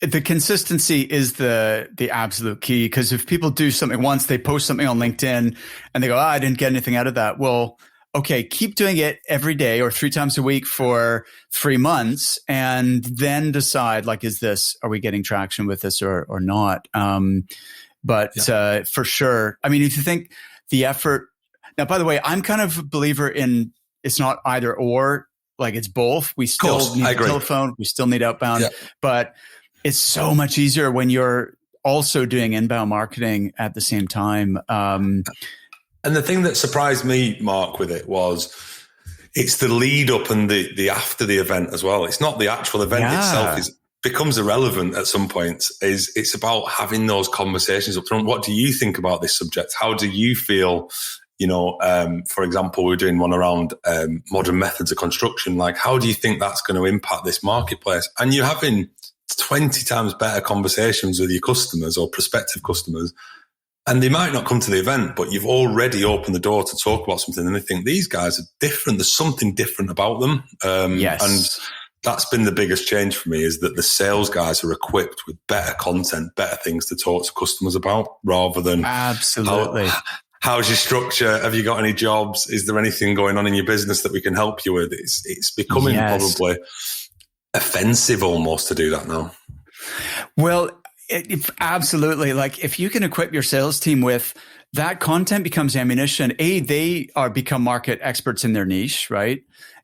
the consistency is the absolute key, because if people do something once, they post something on LinkedIn and they go, I didn't get anything out of that. Well, okay, keep doing it every day or 3 times a week for 3 months, and then decide, like, are we getting traction with this or not? For sure. I mean, if you think the effort, now, by the way, I'm kind of a believer in it's not either or. Like, it's both. We still need telephone. We still need outbound, but it's so much easier when you're also doing inbound marketing at the same time. And the thing that surprised me, Mark, with it was it's the lead up and the after the event as well. It's not the actual event itself becomes irrelevant at some points. It's about having those conversations up front. What do you think about this subject? How do you feel? You know, for example, we're doing one around modern methods of construction. Like, how do you think that's going to impact this marketplace? And you're having 20 times better conversations with your customers or prospective customers. And they might not come to the event, but you've already opened the door to talk about something. And they think these guys are different. There's something different about them. Yes. And that's been the biggest change for me, is that the sales guys are equipped with better content, better things to talk to customers about, rather than absolutely. How's your structure? Have you got any jobs? Is there anything going on in your business that we can help you with? It's becoming probably offensive almost to do that now. Well, absolutely. Like, if you can equip your sales team with that, content becomes ammunition. A, they become market experts in their niche, right?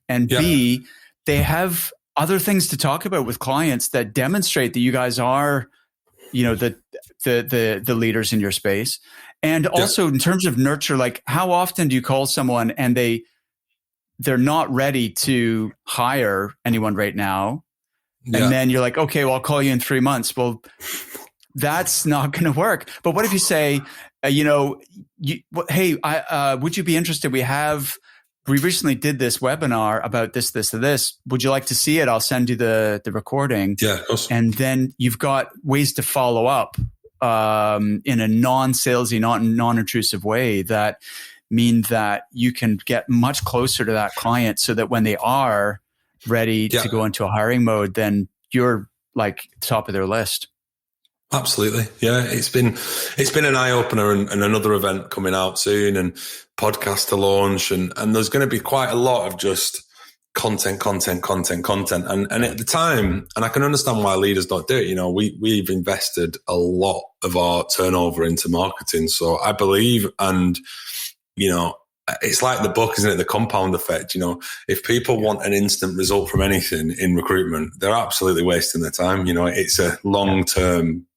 And B, they have other things to talk about with clients that demonstrate that you guys are, the leaders in your space. And also in terms of nurture, like, how often do you call someone and they're not ready to hire anyone right now? Yeah. And then you're like, okay, well, I'll call you in 3 months. Well, that's not going to work. But what if you say, hey, would you be interested? We recently did this webinar about this, or this. Would you like to see it? I'll send you the recording. Yeah, of course. And then you've got ways to follow up in a non-salesy, non-intrusive way that mean that you can get much closer to that client, so that when they are ready to go into a hiring mode, then you're like top of their list. Absolutely. Yeah. It's been an eye opener, and another event coming out soon, and podcast to launch. And there's going to be quite a lot of just content. And at the time, and I can understand why leaders don't do it. We've invested a lot of our turnover into marketing. So I believe, and, it's like the book, isn't it? The compound effect. If people want an instant result from anything in recruitment, they're absolutely wasting their time. It's a long-term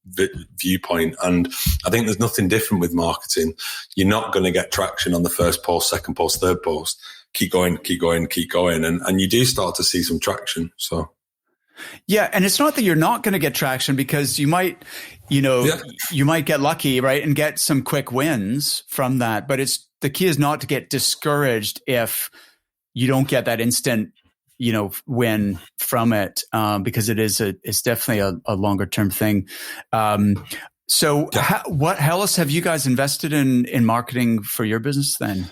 viewpoint. And I think there's nothing different with marketing. You're not going to get traction on the first post, second post, third post. Keep going. And you do start to see some traction. So. Yeah. And it's not that you're not going to get traction, because you might, you might get lucky, right? And get some quick wins from that. But the key is not to get discouraged if you don't get that instant, win from it, because it's definitely a longer term thing. What else have you guys invested in marketing for your business then?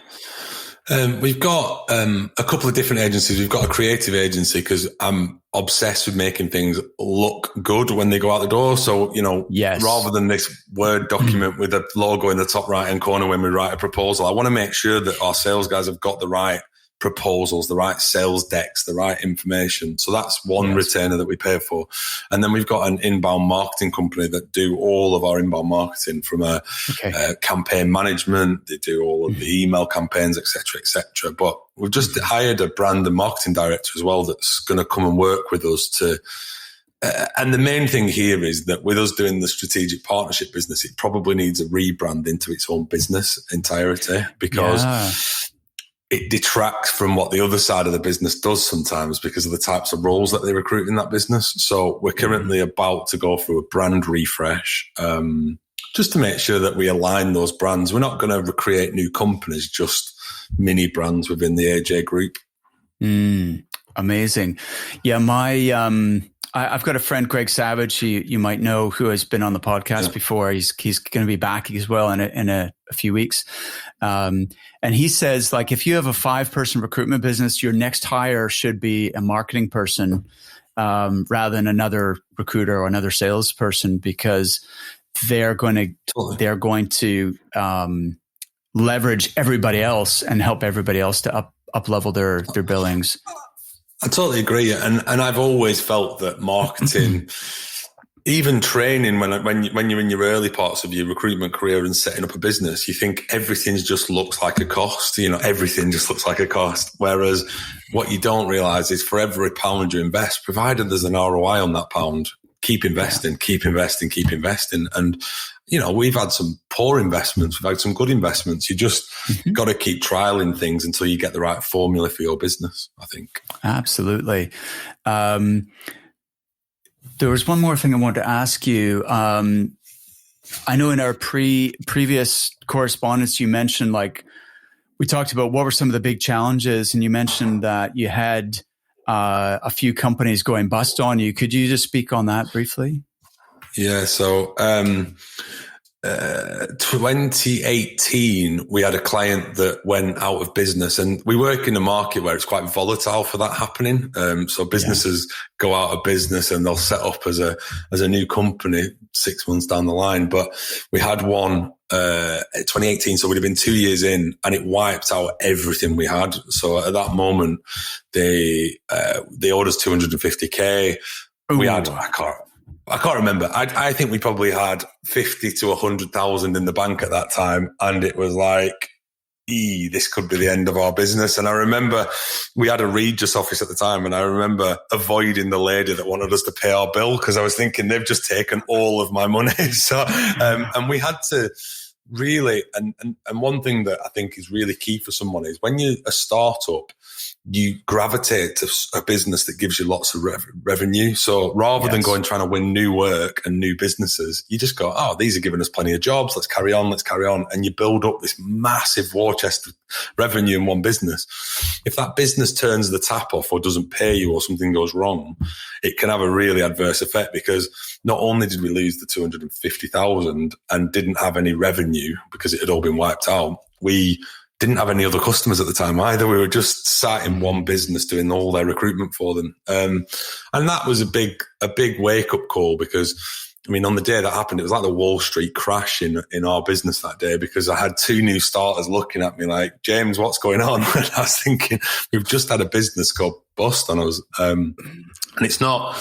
We've got a couple of different agencies. We've got a creative agency because I'm obsessed with making things look good when they go out the door. So, rather than this Word document with a logo in the top right-hand corner when we write a proposal, I want to make sure that our sales guys have got the right proposals, the right sales decks, the right information. So that's one retainer that we pay for. And then we've got an inbound marketing company that do all of our inbound marketing from campaign management. They do all of the email campaigns, et cetera, et cetera. But we've just hired a brand and marketing director as well that's going to come and work with us to and the main thing here is that with us doing the strategic partnership business, it probably needs a rebrand into its own business entirety because it detracts from what the other side of the business does sometimes because of the types of roles that they recruit in that business. So we're currently about to go through a brand refresh just to make sure that we align those brands. We're not going to create new companies, just mini brands within the AJ Group. Amazing. Yeah, I've got a friend, Greg Savage, you might know, who has been on the podcast before. He's going to be back as well in a few weeks. And he says, like, if you have a 5-person recruitment business, your next hire should be a marketing person rather than another recruiter or another salesperson, because they're going to leverage everybody else and help everybody else to up level their billings. I totally agree. And I've always felt that marketing, even training, when you're in your early parts of your recruitment career and setting up a business, you think everything just looks like a cost. Everything just looks like a cost. Whereas what you don't realize is for every pound you invest, provided there's an ROI on that pound, keep investing. And, we've had some poor investments. We've had some good investments. You just got to keep trialing things until you get the right formula for your business, I think. Absolutely. There was one more thing I wanted to ask you. I know in our previous correspondence, you mentioned, we talked about what were some of the big challenges, and you mentioned that you had a few companies going bust on you. Could you just speak on that briefly? Yeah. So, 2018, we had a client that went out of business, and we work in a market where it's quite volatile for that happening. So businesses go out of business and they'll set up as a new company 6 months down the line. But we had one, 2018. So we'd have been 2 years in, and it wiped out everything we had. So at that moment, they owed us $250K. Ooh. We had, I can't remember. I think we probably had 50 to 100,000 in the bank at that time. And it was like, this could be the end of our business. And I remember we had a Regis office at the time, and I remember avoiding the lady that wanted us to pay our bill because I was thinking they've just taken all of my money. So, and we had to really, and one thing that I think is really key for someone is when you're a startup, you gravitate to a business that gives you lots of revenue. So rather than going trying to win new work and new businesses, you just go, these are giving us plenty of jobs. Let's carry on. And you build up this massive war chest of revenue in one business. If that business turns the tap off or doesn't pay you or something goes wrong, it can have a really adverse effect, because not only did we lose the 250,000 and didn't have any revenue because it had all been wiped out, we didn't have any other customers at the time either. We were just sat in one business doing all their recruitment for them. And that was a big wake up call, because on the day that happened, it was like the Wall Street crash in our business that day, because I had 2 new starters looking at me like, James, what's going on? And I was thinking, we've just had a business go bust on us. And it's not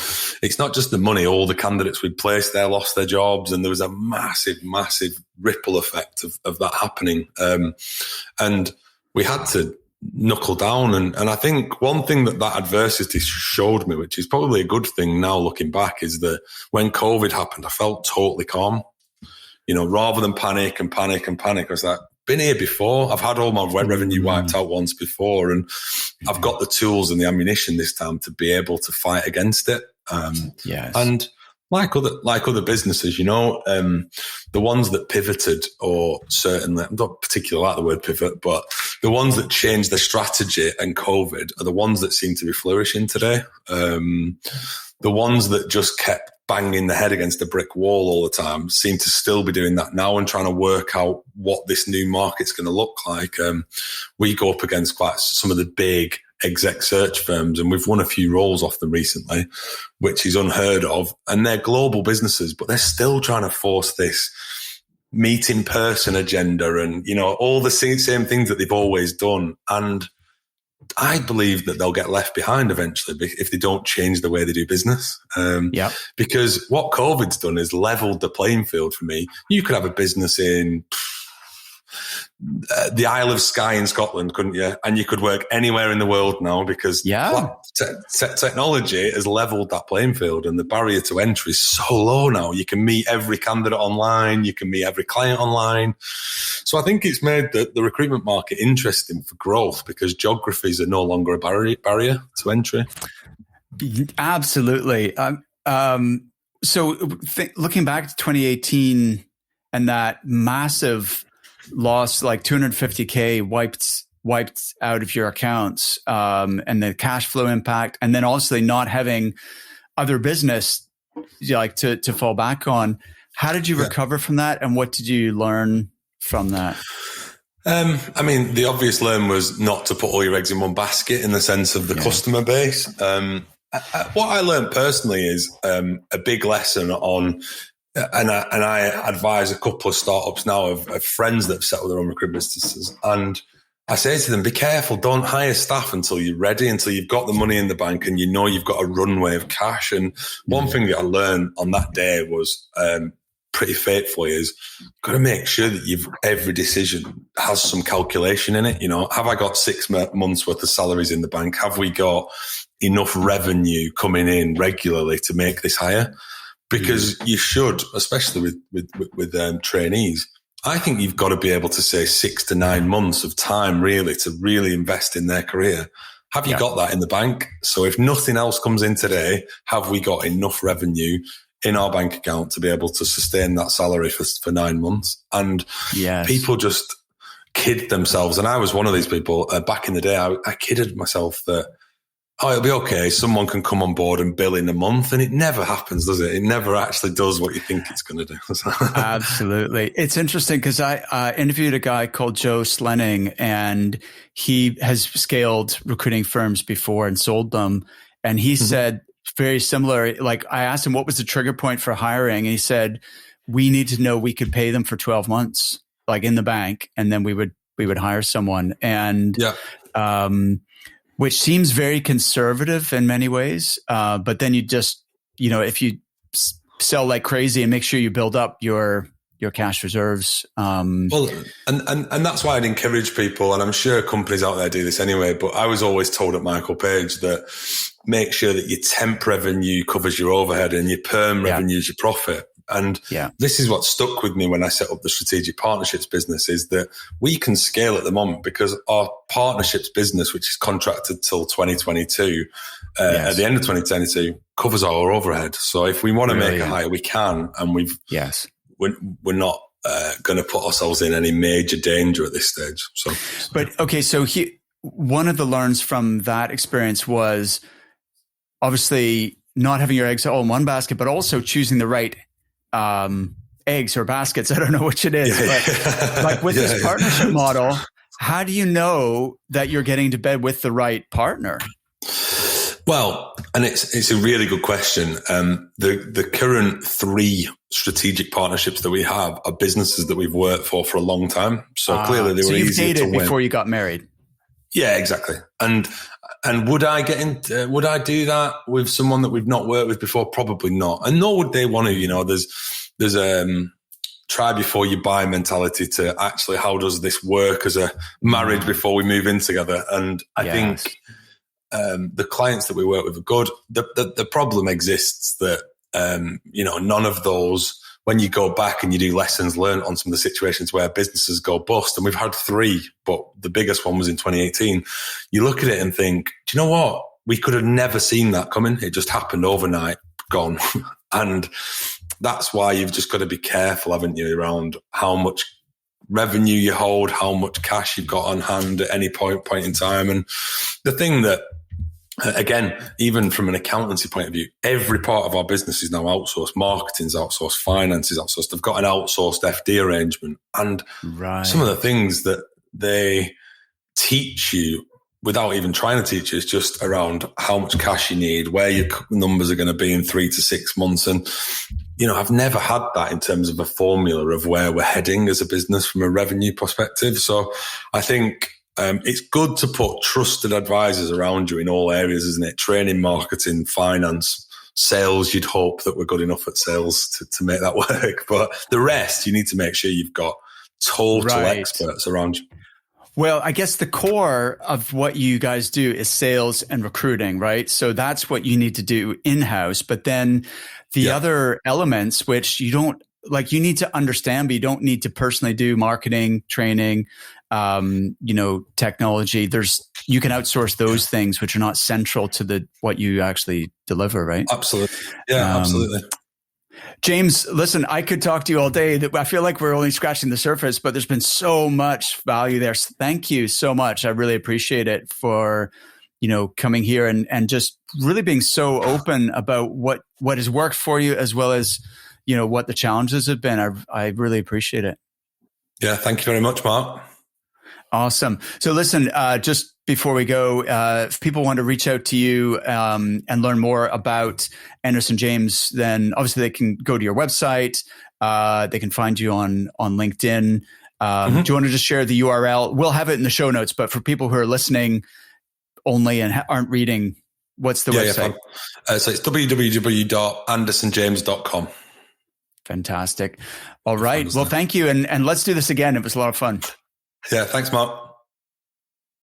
just the money. All the candidates we'd placed there lost their jobs, and there was a massive, massive ripple effect of that happening. And we had to knuckle down. And I think one thing that adversity showed me, which is probably a good thing now looking back, is that when COVID happened, I felt totally calm. Rather than panic, I was like, been here before. I've had all my revenue wiped out once before, and I've got the tools and the ammunition this time to be able to fight against it. And like other businesses, the ones that pivoted, or certainly, I'm not particularly like the word pivot, but the ones that changed their strategy and COVID are the ones that seem to be flourishing today. The ones that just kept banging the head against a brick wall all the time seem to still be doing that now and trying to work out what this new market's going to look like. We go up against quite some of the big exec search firms, and we've won a few roles off them recently, which is unheard of. And they're global businesses, but they're still trying to force this meet in person agenda and, all the same things that they've always done. And I believe that they'll get left behind eventually if they don't change the way they do business. Because what COVID's done is leveled the playing field for me. You could have a business in the Isle of Skye in Scotland, couldn't you? And you could work anywhere in the world now because technology has leveled that playing field, and the barrier to entry is so low now. You can meet every candidate online. You can meet every client online. So I think it's made the recruitment market interesting for growth because geographies are no longer a barrier to entry. Absolutely. So looking back to 2018 and that massive loss, like 250K wiped out of your accounts, and the cash flow impact, and then also not having other business like to fall back on. How did you recover from that, and what did you learn from that? The obvious learn was not to put all your eggs in one basket in the sense of the customer base. What I learned personally is a big lesson on. And I advise a couple of startups now of friends that have set up their own recruitment businesses. And I say to them, be careful, don't hire staff until you're ready, until you've got the money in the bank and you've got a runway of cash. And one thing that I learned on that day was pretty faithfully is got to make sure that every decision has some calculation in it. Have I got 6 months worth of salaries in the bank? Have we got enough revenue coming in regularly to make this hire? Because you should, especially with trainees, I think you've got to be able to say 6 to 9 months of time really to really invest in their career. Have you got that in the bank? So if nothing else comes in today, have we got enough revenue in our bank account to be able to sustain that salary for 9 months? And people just kid themselves. And I was one of these people back in the day. I kidded myself that, it'll be okay. Someone can come on board and bill in a month, and it never happens, does it? It never actually does what you think it's going to do. Absolutely. It's interesting because I interviewed a guy called Joe Slenning, and he has scaled recruiting firms before and sold them. And he said very similar, like I asked him, what was the trigger point for hiring? And he said, we need to know we could pay them for 12 months, like in the bank. And then we would hire someone. And, which seems very conservative in many ways. But then you just, if you sell like crazy and make sure you build up your cash reserves. Well, and that's why I'd encourage people, and I'm sure companies out there do this anyway, but I was always told at Michael Page that make sure that your temp revenue covers your overhead and your perm revenue is your profit. And this is what stuck with me when I set up the strategic partnerships business, is that we can scale at the moment because our partnerships business, which is contracted till 2022, at the end of 2022, covers our overhead. So if we want to make a hire, we can, and we're not going to put ourselves in any major danger at this stage. So one of the learns from that experience was obviously not having your eggs all in one basket, but also choosing the right eggs or baskets. I don't know which it is, but like with this partnership model, how do you know that you're getting to bed with the right partner? Well, and it's a really good question. The current 3 strategic partnerships that we have are businesses that we've worked for a long time. So clearly they were easier to win. Before you got married. Yeah, exactly. And would I do that with someone that we've not worked with before? Probably not. And nor would they want to. There's try before you buy mentality to actually, how does this work as a marriage before we move in together? And I think the clients that we work with are good. The problem exists that none of those, when you go back and you do lessons learned on some of the situations where businesses go bust, and we've had 3, but the biggest one was in 2018, you look at it and think, do you know what? We could have never seen that coming. It just happened overnight, gone. And that's why you've just got to be careful, haven't you, around how much revenue you hold, how much cash you've got on hand at any point in time. And the thing that Again, even from an accountancy point of view, every part of our business is now outsourced. Marketing's outsourced, finance is outsourced. They've got an outsourced FD arrangement. And some of the things that they teach you without even trying to teach you is just around how much cash you need, where your numbers are going to be in 3 to 6 months. And, I've never had that in terms of a formula of where we're heading as a business from a revenue perspective. So I think it's good to put trusted advisors around you in all areas, isn't it? Training, marketing, finance, sales. You'd hope that we're good enough at sales to make that work. But the rest, you need to make sure you've got total experts around you. Well, I guess the core of what you guys do is sales and recruiting, right? So that's what you need to do in-house. But then the other elements, which you don't like, you need to understand, but you don't need to personally do marketing, training, technology. You can outsource those things which are not central to what you actually deliver, right? Absolutely. Yeah, absolutely. James, listen, I could talk to you all day. I feel like we're only scratching the surface, but there's been so much value there. So thank you so much. I really appreciate it for, coming here and just really being so open about what has worked for you as well as, what the challenges have been. I really appreciate it. Yeah. Thank you very much, Mark. Awesome. So listen, just before we go, if people want to reach out to you and learn more about Andersen James, then obviously they can go to your website. They can find you on LinkedIn. Do you want to just share the URL? We'll have it in the show notes, but for people who are listening only and aren't reading, what's the website? So it's www.andersenjames.com. Fantastic. All right. Well, thank you. And let's do this again. It was a lot of fun. Yeah. Thanks, Mark.